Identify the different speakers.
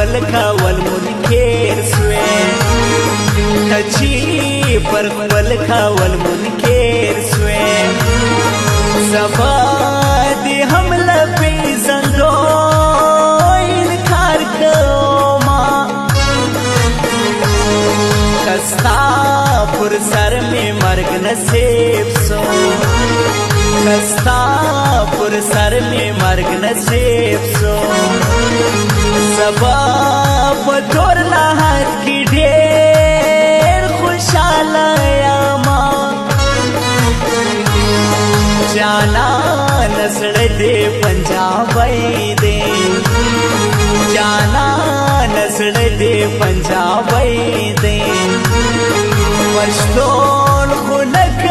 Speaker 1: خپل کول منکر سوې چې پر خپل کول منکر سوې سبا دې هم لپې زندو انکار کوما کستا پر سر میں مرگ نصیب سو کستا پر سر میں مرگ نصیب سو سبا بطور لاحت کی ڈھیر خوشحال یاما جانا نسڑ دے پنجابی دے جانا نسڑ دے پنجابی دے پشتون خونک